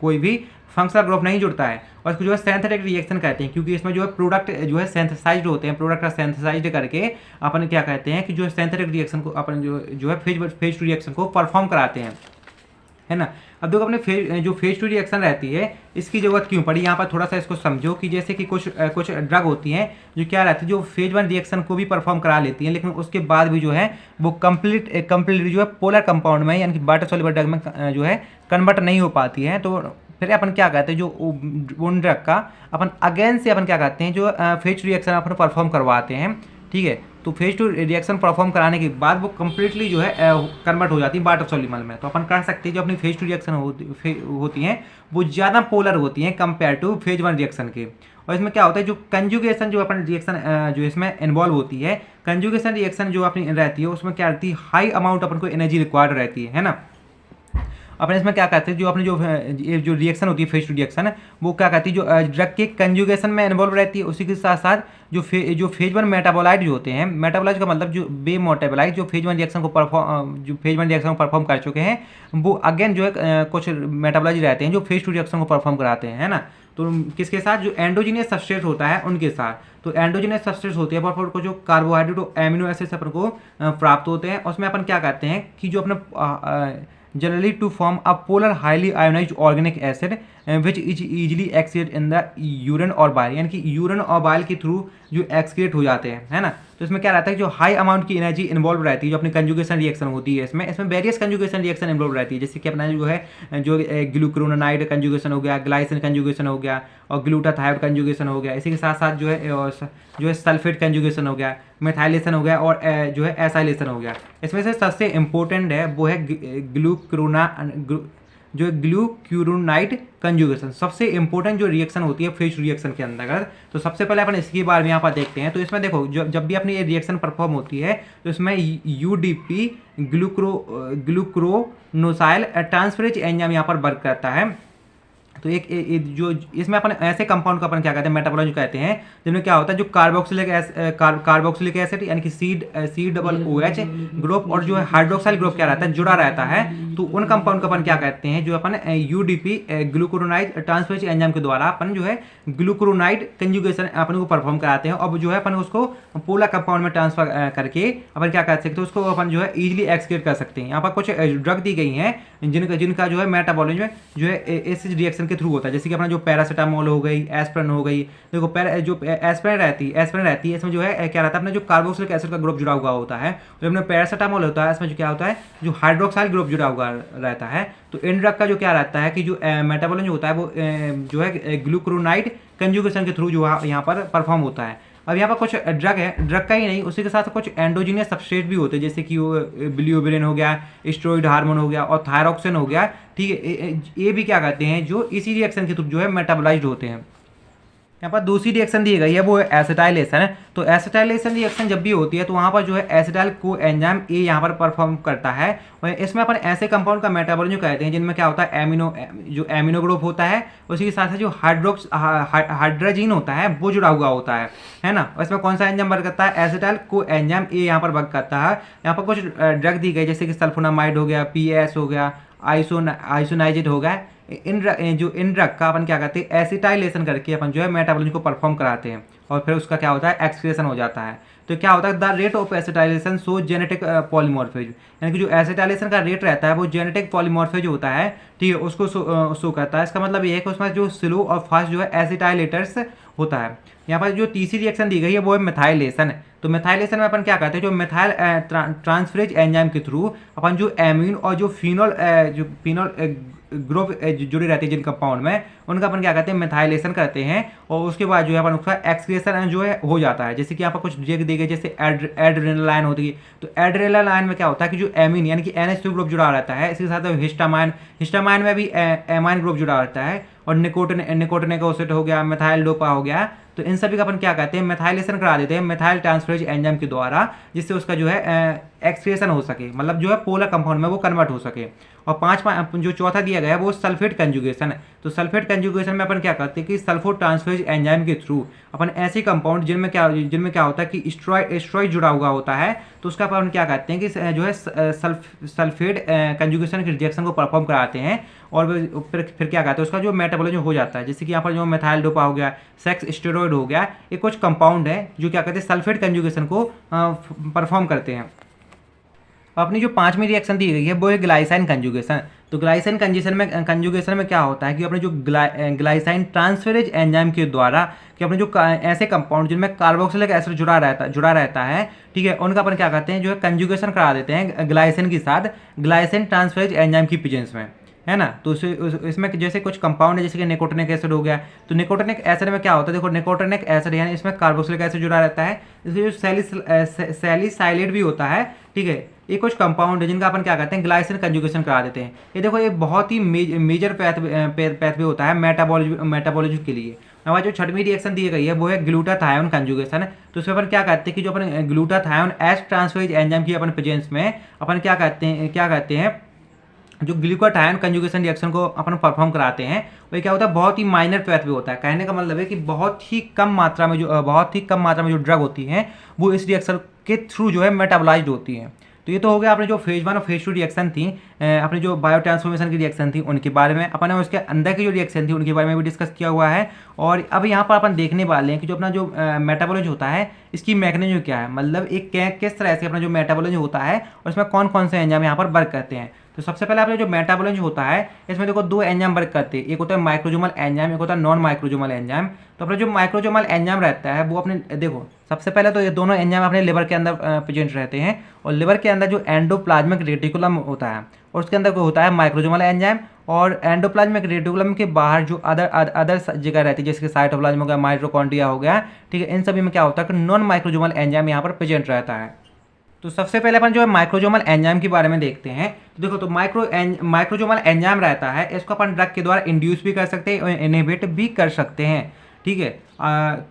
कोई भी फंक्शनल ग्रुप नहीं जुड़ता है। और इसको जो है सिंथेटिक रिएक्शन कहते हैं, क्योंकि इसमें जो है प्रोडक्ट जो है सिंथेसाइज्ड होते हैं, प्रोडक्ट का सिंथेसाइज्ड करके अपन क्या कहते हैं कि जो सिंथेटिक रिएक्शन को अपन जो है फेज 2 रिएक्शन को परफॉर्म कराते हैं, है ना। अब देखो अपने फेज 2 रिएक्शन रहती है इसकी जरूरत क्यों पड़ी, यहाँ पर थोड़ा सा इसको समझो कि जैसे कि कुछ ड्रग होती हैं जो क्या रहती है, जो फेज 1 रिएक्शन को भी परफॉर्म करा लेती हैं, लेकिन उसके बाद भी जो है वो कंप्लीट जो है पोलर कंपाउंड में यानी कि वाटर सॉल्युबल ड्रग में जो है कन्वर्ट नहीं हो पाती है। तो फिर अपन क्या कहते हैं, जो उन ड्रग का अपन अगेन से अपन क्या कहते हैं, जो फेज रिएक्शन अपन परफॉर्म करवाते हैं, ठीक है। तो फेज 2 रिएक्शन परफॉर्म कराने के बाद वो कम्प्लीटली जो है कन्वर्ट हो जाती है वाटर सॉल्युबल में। तो अपन कह सकते हैं जो अपनी फेज 2 रिएक्शन होती हैं वो ज़्यादा पोलर होती हैं कंपेयर टू फेज 1 रिएक्शन के। और इसमें क्या होता है, जो कंजुगेशन जो अपन रिएक्शन जो इसमें इन्वॉल्व होती है, कंजुगेशन रिएक्शन जो अपनी रहती है उसमें क्या रहती है, हाई अमाउंट अपन को एनर्जी रिक्वायर्ड रहती है ना। अपन इसमें क्या कहते हैं, जो अपनी जो रिएक्शन होती है फेज 2 रिएक्शन, वो क्या कहती है, जो ड्रग के कंजुगेशन में इन्वॉल्व रहती है, उसी के साथ साथ जो फेज 1 मेटाबोलाइट जो होते हैं, मेटाबोलाइट का मतलब जो मेटाबोलाइट जो फेज 1 रिएक्शन को परफॉर्म कर चुके हैं, वो अगेन जो है कुछ मेटाबोलाइट रहते हैं जो फेज 2 रिएक्शन को परफॉर्म कराते हैं, है ना। तो किसके साथ, जो एंडोजीनियस सबस्ट्रेट होता है उनके साथ। तो एंडोजीनियस सबस्ट्रेट होती है पर को जो कार्बोहाइड्रेट और एमिनो एसिड्स अपन को प्राप्त होते हैं, उसमें अपन क्या कहते हैं कि जो अपने generally to form a polar highly ionized organic acid which is easily excrete in the urine और bile, यानी कि यूरिन और बाइल के थ्रू जो एक्सक्रिएट हो जाते हैं, है ना। तो इसमें क्या रहता है, जो हाई अमाउंट की एनर्जी इन्वॉल्व रहती है जो अपनी कंजुगेशन रिएक्शन होती है, इसमें वेरियस कंजुगेशन रिएक्शन इन्वॉल्व रहती है, जैसे कि अपना जो है जो ग्लूक्रोनाइड कंजुगेशन हो गया, ग्लाइसिन कंजुगेशन हो गया, और ग्लूटाथायोड कंजुगेशन हो गया। इसी के साथ साथ जो है सल्फेट कंजुगेशन हो गया, मेथाइलेशन हो गया, और जो है एसाइलेशन हो गया। इसमें से सबसे इंपॉर्टेंट है वो है ग्लूक्यूरोनाइड कंजुगेशन, सबसे इंपॉर्टेंट जो रिएक्शन होती है फेज रिएक्शन के अंतर्गत। तो सबसे पहले अपन इसके बारे में यहाँ पर देखते हैं। तो इसमें देखो जब भी अपनी ये रिएक्शन परफॉर्म होती है तो इसमें यूडीपी ग्लूक्रोनोसाइल ट्रांसफरेज एंजाइम यहाँ पर वर्क करता है। तो एक जो इसमें अपन ऐसे कंपाउंड को अपन क्या कहते हैं, मेटाबोलाइट कहते हैं, जिनमें क्या होता है, जो कार्बोक्सिलिक एसिड यानी कि C≡OH ग्रुप और जो है हाइड्रोक्साइल ग्रुप क्या रहता है, जुड़ा रहता है। तो उन कंपाउंड को अपन क्या कहते हैं, जो अपन यूडीपी ग्लूक्रोनाइड ट्रांसफरेज एंजाइम के द्वारा अपन जो है ग्लूक्रोनाइड कंजुगेशन अपन को परफॉर्म कराते हैं। और जो है अपन उसको पोलर कंपाउंड में ट्रांसफर करके अपन क्या कर सकते हैं, उसको अपन जो है इजीली एक्सक्रीट कर सकते हैं। यहाँ पर कुछ ड्रग दी गई हैं जिनका जो है मेटाबॉलिज्म जो है एसिड रिएक्शन के थ्रू होता है, जैसे कि अपना जो पैरासीटामोल हो गई, एस्पिरिन हो गई। देखो जो एस्पिरिन रहती है इसमें जो है क्या रहता है, अपना जो कार्बोक्सिलिक एसिड का ग्रुप जुड़ा हुआ होता है। जो अपना पैरासीटामोल होता है इसमें जो क्या होता है, जो हाइड्रोक्साइल ग्रुप जुड़ा हुआ रहता है। तो इन ड्रग का जो क्या रहता है कि जो मेटाबॉलिज्म होता है वो जो है ग्लूक्रोनाइड कंजुगेशन के थ्रू जो यहाँ पर परफॉर्म होता है। अब यहाँ पर कुछ ड्रग है, ड्रग का ही नहीं, उसी के साथ कुछ एंडोजीनियस सबस्ट्रेट भी होते हैं, जैसे कि वो बिलियोबिरिन हो गया, स्टेरॉइड हार्मोन हो गया, और थायरॉक्सिन हो गया, ठीक है। ये भी क्या कहते हैं, जो इसी रिएक्शन के थ्रू जो है मेटाबोलाइज्ड होते हैं। यहाँ पर दूसरी रिएक्शन दी गई है वो है एसिटाइलेशन। तो एसिटाइलेशन रिएक्शन जब भी होती है तो वहाँ पर जो है एसिटाइल को एंजाइम ए यहाँ पर परफॉर्म करता है। और इसमें अपन ऐसे कंपाउंड का मेटाबॉलिज्म कहते हैं जिनमें क्या होता है, एमिनो ग्रुप होता है, उसी के साथ साथ जो हाइड्रोजीन होता है वो जुड़ा हुआ होता है ना। और इसमें कौन सा एंजाइम वर्क करता है, एसिटाइल को एंजाइम ए यहाँ पर वर्क करता है। यहाँ पर कुछ ड्रग दी गई जैसे कि सल्फोनामाइड हो गया, PS हो गया, आइसोनाइजेट हो गया। इन ड्रग का अपन क्या करते हैं, एसिटाइलेशन करके अपन जो है मेटाबॉलिज्म को परफॉर्म कराते हैं, और फिर उसका क्या होता है, एक्सक्रीशन हो जाता है। तो क्या होता है, the rate of acetylation show genetic polymorphism, यानी कि जो एसिटाइलेशन का रेट रहता है वो जेनेटिक पॉलीमॉर्फिज्म होता है, ठीक है, उसको शो करता है। इसका मतलब ये है कि उसमें जो स्लो और फास्ट जो है एसिटाइलेटर्स होता है। यहाँ पर जो तीसरी रिएक्शन दी गई है वो है मिथाइलेशन। तो मिथाइलेशन में अपन क्या करते हैं, जो मिथाइल ट्रांसफरेज एंजाइम के थ्रू अपन जो एमीन और जो फिनोल ग्रुप जुड़ी रहती है जिन कंपाउंड में, उनका अपन क्या करते हैं, मिथाइलेशन करते हैं, और उसके बाद जो है अपन उसका एक्सक्रिएशन जो है हो जाता है। जैसे कि यहाँ पर कुछ दी गई, जैसे एड्रेनालाइन होती है, तो एड्रेनालाइन में क्या होता है कि जो एमीन यानी कि NH2 ग्रुप जुड़ा रहता है, इसके साथ हिस्टामाइन में भी एमाइन ग्रुप जुड़ा रहता है, और निकोटिनिक एसिड हो गया, मिथाइल डोपा हो गया, तो इन सभी का अपन क्या करते हैं, मिथाइलेशन करा देते हैं मिथाइल ट्रांसफरेज एंजाइम के द्वारा, जिससे उसका जो है एक्सक्रिएशन हो सके, मतलब जो है पोलर कंपाउंड में वो कन्वर्ट हो सके। और पांचवा जो चौथा दिया गया है वो सल्फेट कंजुगेशन है। तो सल्फेट कंजुगेशन में अपन क्या करते हैं कि सल्फो ट्रांसफरेज एंजाइम के थ्रू अपन ऐसे कंपाउंड जिनमें क्या होता है कि स्ट्रॉइड जुड़ा हुआ होता है, तो उसका अपन क्या करते हैं कि जो है सल्फेट कंजुगेशन के रिएक्शन को परफॉर्म कराते हैं, और फिर क्या कहते हैं उसका जो मेटाबॉलिज्म हो जाता है। जैसे कि यहाँ पर जो मिथाइल डोपा हो गया, सेक्स स्टेरॉइड हो गया, ये कुछ कंपाउंड है जो क्या कहते हैं सल्फेट कंजुगेशन को परफॉर्म करते हैं। अपनी जो पांचवी रिएक्शन दी गई है वो है ग्लाइसाइन कंजुगेशन। तो ग्लाइसाइन कंजुगेशन में क्या होता है कि अपने जो ग्लाइसाइन ट्रांसफरेज एंजाइम के द्वारा कि अपने जो ऐसे कंपाउंड जिनमें कार्बोक्सिलिक एसिड जुड़ा रहता है, ठीक है, उनका अपन क्या करते हैं, जो है कंजुगेशन करा देते हैं ग्लाइसिन के साथ, ग्लाइसिन ट्रांसफरेज एंजाइम की प्रेजेंस में, है ना। तो इसमें जैसे कुछ कंपाउंड है, जैसे कि निकोटिनिक एसिड हो गया, तो निकोटिनिक एसिड में क्या होता है, देखो निकोटिनिक एसिड यानी इसमें कार्बोक्सिलिक एसिड जुड़ा रहता है, इसमें जो सैलिसाइलेट भी होता है, ठीक है, ये कुछ कंपाउंड है जिनका अपन क्या करते हैं ग्लाइसिन कंजुगेशन करा देते हैं। ये देखो ये बहुत ही मेजर पैथवे होता है मेटाबॉलिज्म के लिए। हमारी जो छठवीं रिएक्शन दी गई है वो है ग्लूटाथायोन कंजुगेशन। तो उसमें अपन क्या करते हैं कि जो अपन ग्लूटाथायोन एस ट्रांसफरेज एंजाइम की अपन प्रेजेंस में अपन क्या करते हैं जो ग्लूटाथायोन कंजुगेशन रिएक्शन को अपन परफॉर्म कराते हैं, वो क्या होता है बहुत ही माइनर पैथवे होता है। कहने का मतलब है कि बहुत ही कम मात्रा में जो ड्रग होती हैं वो इस रिएक्शन के थ्रू जो है मेटाबोलाइज्ड होती हैं। तो ये तो हो गया अपने जो फेज 1 और फेज 2 रिएक्शन थी, अपने जो बायो ट्रांसफॉर्मेशन की रिएक्शन थी उनके बारे में, अपन ने उसके अंदर की जो रिएक्शन थी उनके बारे में भी डिस्कस किया हुआ है। और अब यहाँ पर अपन देखने वाले हैं कि जो अपना जो मेटाबॉलिज्म होता है इसकी मैकेनिज्म क्या है, मतलब एक किस तरह से अपना जो मेटाबॉलिज्म होता है और इसमें कौन कौन से एंजाइम यहाँ पर वर्क करते हैं। तो सबसे पहले अपने जो मेटाबॉलिज्म होता है इसमें देखो दो एंजाइम वर्क करते हैं, एक होता है माइक्रोजोमल एंजाइम, एक होता है नॉन माइक्रोजोमल एंजाइम। तो अपना जो माइक्रोजोमल एंजाइम रहता है वो अपने देखो सबसे पहले तो ये दोनों एंजाइम अपने लिवर के अंदर प्रेजेंट रहते हैं, और लिवर के अंदर जो एंडोप्लाज्मिक रेटिकुलम होता है और उसके अंदर को होता है माइक्रोजोमल एंजाइम, और एंडोप्लाज्मिक रेटिकुलम के बाहर जो अदर जगह रहती है जैसे कि साइटोप्लाज्म हो गया, माइटोकॉन्ड्रिया हो गया, ठीक है, इन सभी में क्या होता है कि नॉन माइक्रोजोमल एंजाइम यहाँ पर प्रेजेंट रहता है। तो सबसे पहले अपन जो है माइक्रोजोमल एंजाइम के बारे में देखते हैं। तो देखो तो माइक्रोजोमल एंजाइम रहता है, इसको अपन ड्रग के द्वारा इंड्यूस भी कर सकते हैं और इनहिबिट भी कर सकते हैं, ठीक है।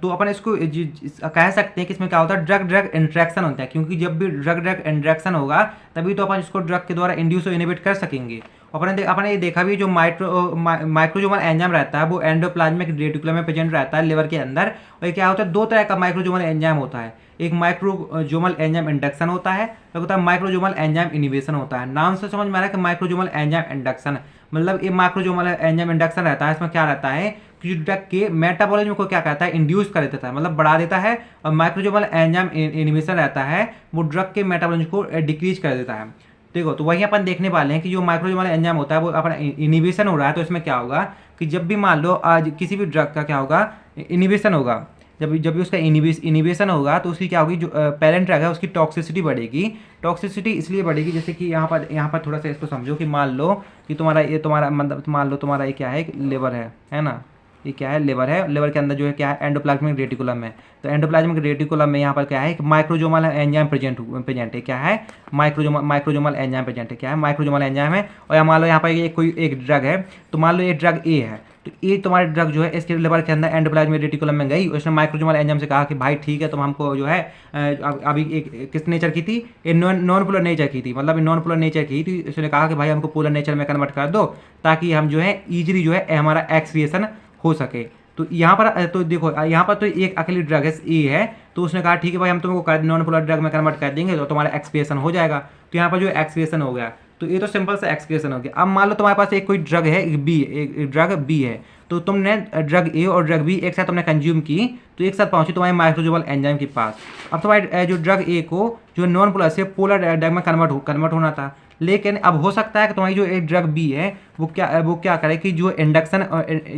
तो अपन इसको कह सकते हैं कि इसमें क्या होता है ड्रग इंट्रैक्शन होता है, क्योंकि जब भी ड्रग इंट्रैक्शन होगा तभी तो अपन इसको ड्रग के द्वारा इंड्यूस और इनहिबिट कर सकेंगे। अपन ये देखा भी जो माइक्रोजोमल एंजाइम रहता है वो एंडोप्लाज्मिक रेटिकुलम में प्रेजेंट रहता है लिवर के अंदर। और ये क्या होता है दो तरह का माइक्रोजोमल एंजाइम होता है, एक माइक्रोजोमल एंजाइम इंडक्शन होता है, एक होता है माइक्रोजोमल एंजाइम इनिबिशन होता है। नाम से समझ में आ रहा है कि माइक्रोजोमल एंजाइम इंडक्शन, मतलब ये माइक्रोजोमल एंजाइम इंडक्शन रहता है, इसमें क्या रहता है कि ड्रग के मेटाबॉलिज्म को क्या कहता है इंड्यूस कर देता है, मतलब बढ़ा देता है, और माइक्रोजोमल एंजाइम इनिबिशन रहता है वो ड्रग के मेटाबॉलिज्म को डिक्रीज कर देता है। देखो तो वही अपन देखने वाले हैं कि जो माइक्रोजोमल एंजाइम होता है वो अपना इनिबिशन हो रहा है, तो इसमें क्या होगा कि जब भी मान लो आज किसी भी ड्रग का क्या होगा इनिबिशन होगा, जब भी उसका इनिबिशन होगा तो उसकी क्या होगी जो पेरेंट ड्रग है उसकी टॉक्सिसिटी बढ़ेगी। टॉक्सिसिटी इसलिए बढ़ेगी जैसे कि यहाँ पर थोड़ा सा इसको समझो कि मान लो कि तुम्हारा मतलब मान लो तुम्हारा ये क्या है लिवर है ना, ये क्या है लिवर है, लिवर के अंदर जो है क्या है एंडोप्लाज्मिक रेटिकुलम है। तो एंडोप्लाज्मिक रेटिकुलम में यहाँ पर क्या है माइक्रोजोमल एंजाइम प्रेजेंट है, क्या है माइक्रोजोमल एंजाइम प्रेजेंट है, क्या है माइक्रोजोमल एंजाइम है। और यहाँ मान लो यहाँ पर कोई एक ड्रग है, तो मान लो ये ड्रग ए है, तो ये तुम्हारी ड्रग जो है इसके लिवर के अंदर एंडोप्लाज्मिक रेटिकुलम में गई, उसने माइक्रोजोमल एंजाइम से कहा कि भाई ठीक है तुम हमको जो है अभी एक किस नेचर की थी, ये नॉन पोलर नेचर की थी, मतलब नॉन पोलर नेचर की थी, उसने कहा कि भाई हमको पोलर नेचर में कन्वर्ट कर दो ताकि हम जो है ईजिली जो है हमारा एक्सक्रिएशन हो सके। तो यहाँ पर तो देखो यहाँ पर तो एक अकेली ड्रग है ए है, तो उसने कहा ठीक है भाई हम तुमको नॉन पोलर ड्रग में कन्वर्ट कर देंगे तो तुम्हारा एक्सक्रिएशन हो जाएगा। तो यहाँ पर जो एक्सक्रिएशन हो गया, तो ये तो सिंपल सा एक्सक्रिएशन हो गया। अब मान लो तुम्हारे पास एक कोई ड्रग है एक ड्रग बी है, तो तुमने ड्रग ए और ड्रग बी एक साथ तुमने कंज्यूम की, तो एक साथ पहुंची तुम्हारे माइक्रोजोमल एंजाइम के पास। अब तुम्हारे जो ड्रग ए को जो नॉन पोलर से पोलर ड्रग में कन्वर्ट होना था, लेकिन अब हो सकता है कि तुम्हारी जो एक ड्रग बी है वो क्या करे कि जो इंडक्शन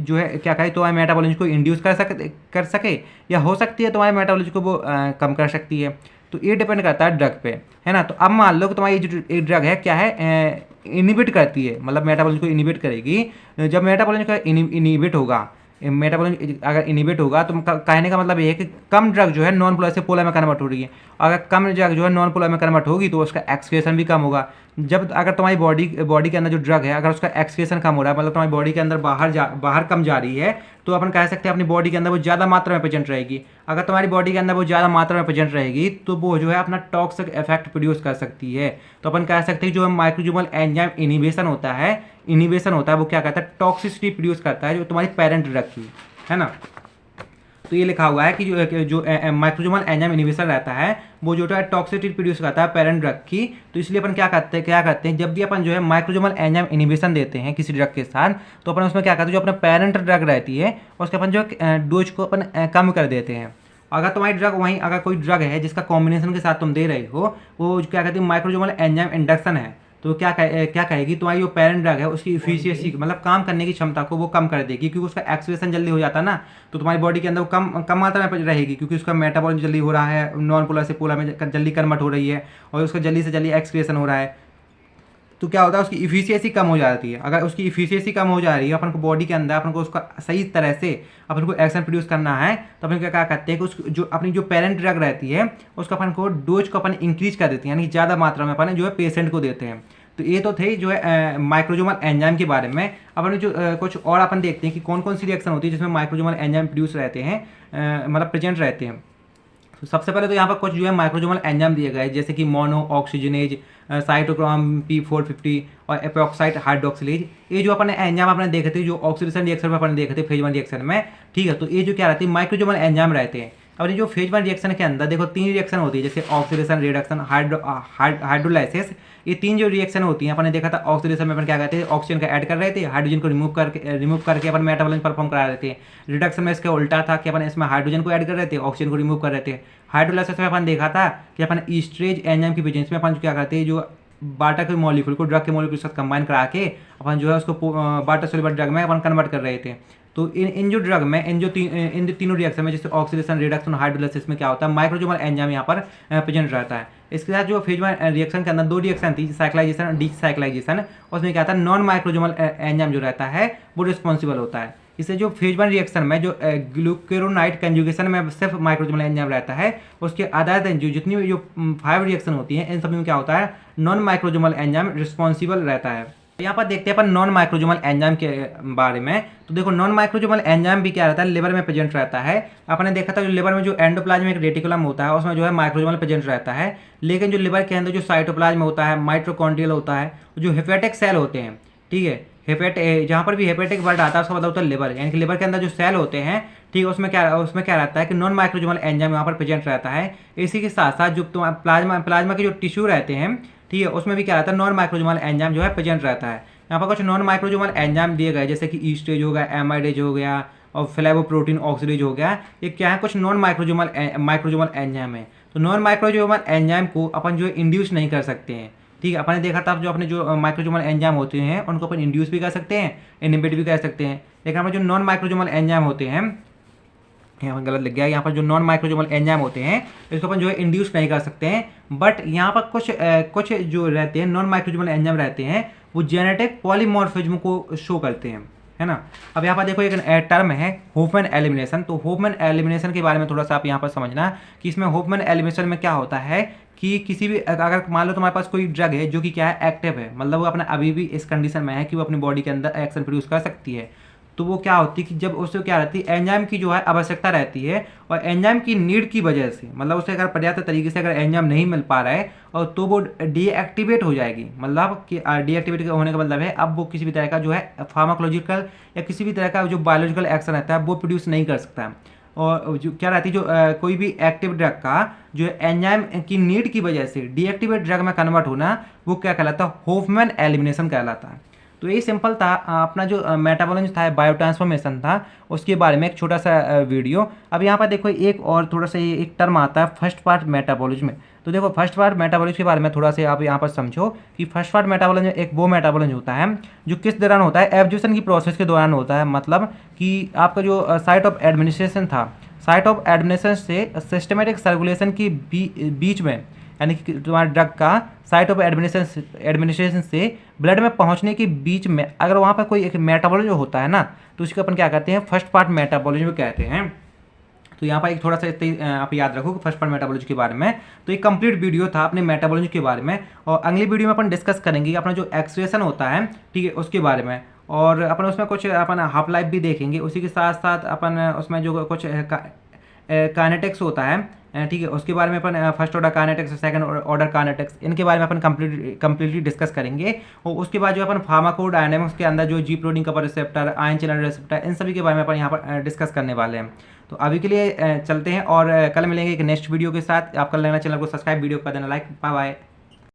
जो है क्या करे, तुम्हारे मेटाबॉलिज्म को इंड्यूस कर सके, या हो सकती है तुम्हारे मेटाबॉलिज्म को वो कम कर सकती है। तो ये डिपेंड करता है ड्रग पे, है ना। तो अब मान लो कि तुम्हारी जो एक ड्रग है क्या है, इनिबिट करती है, मतलब मेटाबॉलिज्म को इनिबिट करेगी। जब मेटाबॉलिज्म का इनिबिट होगा, मेटाबॉलिज्म अगर इनिबिट होगा, तो कहने का मतलब ये है कि कम ड्रग जो है नॉन पोलर से पोलर में कन्वर्ट हो रही है। अगर कम ड्रग जो है नॉन पोलर में कन्वर्ट होगी तो उसका एक्सक्रीशन भी कम होगा। जब अगर तुम्हारी बॉडी के अंदर जो ड्रग है, अगर उसका एक्सक्रीशन कम हो रहा है, मतलब तुम्हारी बॉडी के अंदर बाहर कम जा रही है, तो अपन कह सकते हैं अपनी बॉडी के अंदर वो ज़्यादा मात्रा में प्रेजेंट रहेगी। अगर तुम्हारी बॉडी के अंदर वो ज़्यादा मात्रा में प्रेजेंट रहेगी तो वो जो है अपना टॉक्सिक इफेक्ट प्रोड्यूस कर सकती है। तो अपन कह सकते हैं जो माइक्रोजोमल एंजाइम इनिबिशन होता है वो क्या करता है, टॉक्सिसिटी प्रोड्यूस करता है जो तुम्हारी पेरेंट ड्रग की, है ना। तो ये लिखा हुआ है कि जो माइक्रोजोमल एंजाइम इनिबिशन रहता है वो जो है टॉक्सिसिटी प्रोड्यूस करता है पेरेंट ड्रग की। तो इसलिए अपन क्या करते हैं जब भी अपन जो है माइक्रोजोमल एंजाइम इनिबिशन देते हैं किसी ड्रग के साथ, तो अपन उसमें क्या करते हैं, जो अपना पेरेंट ड्रग रहती है उसके अपन जो डोज को अपन कम कर देते हैं। अगर तुम्हारी ड्रग वहीं अगर कोई ड्रग है जिसका कॉम्बिनेशन के साथ तुम दे रहे हो, वो क्या कहते हैं माइक्रोजोमल एंजाइम इंडक्शन है, तो क्या कहेगी तुम्हारी जो पेरेंट ड्रग है उसकी इफिशियंसी मतलब काम करने की क्षमता को वो कम कर देगी, क्योंकि उसका एक्सक्रीशन जल्दी हो जाता है ना। तो तुम्हारी बॉडी के अंदर वो कम मात्रा में रहेगी, क्योंकि उसका मेटाबॉलिज्म जल्दी हो रहा है, नॉन पोलर से पोलर में जल्दी कन्वर्ट हो रही है और उसका जल्दी से जल्दी एक्सक्रीशन हो रहा है। तो क्या होता है, उसकी इफिशियंसी कम हो जाती है। अगर उसकी इफिशियंसी कम हो जा रही है, अपन को बॉडी के अंदर अपन को उसका सही तरह से अपन को एक्शन प्रोड्यूस करना है, तो अपन क्या करते हैं कि उस जो अपनी जो पेरेंट ड्रग रहती है उसका अपन को डोज को अपन इंक्रीज कर देते हैं, यानी ज़्यादा मात्रा में अपन जो है पेशेंट को देते हैं। तो ये तो थे जो है माइक्रोजोमल एंजाइम के बारे में। अपन जो कुछ और अपन देखते हैं कि कौन कौन सी रिएक्शन होती है जिसमें माइक्रोजोमल एंजाइम प्रोड्यूस रहते हैं, मतलब प्रेजेंट रहते हैं। तो सबसे पहले तो यहाँ पर कुछ जो है माइक्रोजोमल एंजाइम दिए गए, जैसे कि मोनो ऑक्सीजनेज, साइटोक्रोम P450 और एपोक्साइड हाइड्रोक्सिलेज। ये जो अपन एंजाइम अपने देखे थे जो ऑक्सीडेशन रिएक्शन में अपन देखे थे फेज 1 रिएक्शन में, ठीक है। तो ये जो क्या रहती है माइक्रोजोमल एंजाइम रहते हैं। और ये जो फेज 1 रिएक्शन के अंदर देखो 3 रिएक्शन होती है, जैसे ऑक्सीडेशन, रिडक्शन, हाइड्रोलाइसिस। ये 3 जो रिएक्शन होती हैं, अपन ने देखा था ऑक्सीडेशन में अपन क्या करते हैं, ऑक्सीजन का ऐड कर रहे थे, हाइड्रोजन को रिमूव करके अपन मेटाबॉलिज्म परफॉर्म करा रहे थे। रिडक्शन में इसका उल्टा था कि अपन इसमें हाइड्रोजन को ऐड कर रहे थे, ऑक्सीजन को रिमूव कर रहे थे। हाइड्रोलाइसिस में अपन देखा था कि अपन ईस्ट्रेज एंजाइम की प्रेजेंस में अपन क्या करते हैं, जो बाटा के मॉलिक्यूल को ड्रग के मॉलिक्यूल के साथ कंबाइन करा के अपन जो है उसको बाटा सोल्यूबल ड्रग में अपन कन्वर्ट कर रहे थे। तो इन जो ड्रग में इन तीनों रिएक्शन में, जैसे ऑक्सीडेशन, रिडक्शन, हाइड्रोलाइसिस में क्या होता है माइक्रोजोमल एंजाइम यहाँ पर प्रेजेंट रहता है। इसके साथ जो फेज 1 रिएक्शन के अंदर 2 रिएक्शन थी, साइक्लाइजेशन और डिसाइक्लाइजेशन, उसमें क्या था नॉन माइक्रोजोमल एंजाइम जो रहता है वो रिस्पॉन्सिबल होता है। इससे जो फेज 1 रिएक्शन में जो ग्लूकेरोनाइड कंजुगेशन में सिर्फ माइक्रोजोमल एंजाइम रहता है, उसके अदर जो जितनी भी जो 5 रिएक्शन होती हैं इन सभी में क्या होता है नॉन माइक्रोजोमल एंजाइम रिस्पॉन्सिबल रहता है। यहाँ पर देखते हैं अपन नॉन माइक्रोजोमल एंजाइम के बारे में। तो देखो नॉन माइक्रोजोमल एंजाइम भी क्या रहता है, लिवर में प्रेजेंट रहता है। अपने देखा था जो लिवर में जो एंडोप्लाज्मिक रेटिकुलम होता है उसमें जो है माइक्रोजोमल प्रेजेंट रहता है। लेकिन जो लिवर के अंदर जो साइटोप्लाज्म होता है, माइटोकॉन्ड्रियल होता है, जो हेपेटिक सेल होते हैं, ठीक है, जहाँ पर भी हेपेटिक वर्ड आता है उसका मतलब होता है लिवर, यानी कि लिवर के अंदर जो सेल होते हैं, ठीक है, उसमें क्या रहता है कि नॉन माइक्रोजोमल एंजाइम यहाँ पर प्रेजेंट रहता है। इसी के साथ साथ जो प्लाज्मा के जो टिश्यू रहते हैं, ठीक है, उसमें भी क्या रहता है नॉन माइक्रोजोमल एंजाइम जो है प्रेजेंट रहता है। यहाँ पर कुछ नॉन माइक्रोजोमल एंजाइम दिए गए, जैसे कि ईस्टेज हो गया, एमाइडेज हो गया और फ्लेवोप्रोटीन ऑक्सीडेज हो गया। ये क्या है, कुछ नॉन माइक्रोजोमल एंजाइम है। तो नॉन माइक्रोजोमल एंजाइम को अपन जो इंड्यूस नहीं कर सकते हैं, ठीक है। अपन ने देखा था जो अपने जो माइक्रोजोमल एंजाइम होते हैं उनको अपन इंड्यूस भी कर सकते हैं, इनहिबिट भी कर सकते हैं। लेकिन अपन जो नॉन माइक्रोजोमल एंजाइम होते हैं, यहाँ पर गलत लग गया, यहाँ पर जो नॉन माइक्रोजोमल एंजाइम होते हैं इसको अपन जो है इंड्यूस नहीं कर सकते हैं। बट यहाँ पर कुछ जो रहते हैं नॉन माइक्रोजोमल एंजाइम रहते हैं वो जेनेटिक पॉलीमॉर्फिज्म को शो करते हैं, है ना। अब यहाँ पर देखो एक टर्म है होफमैन एलिमिनेशन। तो होफमैन एलिमिनेशन के बारे में थोड़ा सा आप यहाँ पर समझना कि इसमें होफमैन एलिमिनेशन में क्या होता है कि किसी भी अगर मान लो तुम्हारे पास कोई ड्रग है जो कि क्या है एक्टिव है, मतलब वो अपना अभी भी इस कंडीशन में है कि वो अपनी बॉडी के अंदर एक्शन प्रोड्यूस कर सकती है, तो वो क्या होती है कि जब उससे क्या रहती है एंजाइम की जो है आवश्यकता रहती है, और एंजाइम की नीड की वजह से मतलब उसे अगर पर्याप्त तरीके से अगर एंजाइम नहीं मिल पा रहा है और तो वो डीएक्टिवेट हो जाएगी। मतलब कि डीएक्टिवेट होने का मतलब है अब वो किसी भी तरह का जो है फार्माकोलॉजिकल या किसी भी तरह का जो बायोलॉजिकल एक्शन रहता है वो प्रोड्यूस नहीं कर सकता। और जो क्या रहती है जो कोई भी एक्टिव ड्रग का जो एंजाइम की नीड की वजह से डीएक्टिवेट ड्रग में कन्वर्ट होना वो क्या कहलाता है, होफमैन एलिमिनेशन कहलाता है। तो ये सिंपल था अपना जो मेटाबॉलिज्म था, बायो ट्रांसफॉर्मेशन था, उसके बारे में एक छोटा सा वीडियो। अब यहाँ पर देखो एक और थोड़ा सा ये एक टर्म आता है फर्स्ट पार्ट मेटाबॉलिज्म। तो देखो फर्स्ट पार्ट मेटाबॉलिज्म के बारे में थोड़ा सा आप यहाँ पर समझो कि फर्स्ट पार्ट मेटाबॉलिज्म एक वो मेटाबॉलिज्म होता है जो किस दौरान होता है, एब्जॉर्प्शन की प्रोसेस के दौरान होता है। मतलब कि आपका जो साइट ऑफ एडमिनिस्ट्रेशन था, साइट ऑफ एडमिनिस्ट्रेशन से सिस्टमेटिक सर्कुलेशन की बीच में, यानी कि तुम्हारे ड्रग का साइट ऑफ एडमिनिस्ट्रेशन से ब्लड में पहुंचने के बीच में अगर वहाँ पर कोई एक मेटाबॉलिज्म होता है ना, तो उसको अपन क्या कहते हैं, फर्स्ट पार्ट मेटाबॉलिज्म कहते हैं। तो यहाँ पर एक थोड़ा सा आप याद रखो फर्स्ट पार्ट मेटाबॉलिज्म के बारे में। तो एक कंप्लीट वीडियो था अपने मेटाबॉलिज्म के बारे में, और अगली वीडियो में अपन डिस्कस करेंगे अपना जो एक्सक्रीशन होता है, ठीक है, उसके बारे में। और अपन उसमें कुछ अपन हाफ लाइफ भी देखेंगे, उसी के साथ साथ अपन उसमें जो कुछ काइनेटिक्स होता है, ठीक है, उसके बारे में अपन first order kinetics, second order kinetics, इनके बारे में अपन कंप्लीटली डिस्कस करेंगे। और उसके बाद जो अपन फार्माकोडायनामिक्स के अंदर जो G protein coupled receptor, ion channel receptor, इन सभी के बारे में अपन यहाँ पर डिस्कस करने वाले हैं। तो अभी के लिए चलते हैं और कल मिलेंगे एक नेक्स्ट वीडियो के साथ। आप कर लेना चैनल को सब्सक्राइब, वीडियो कर देना लाइक। Bye bye.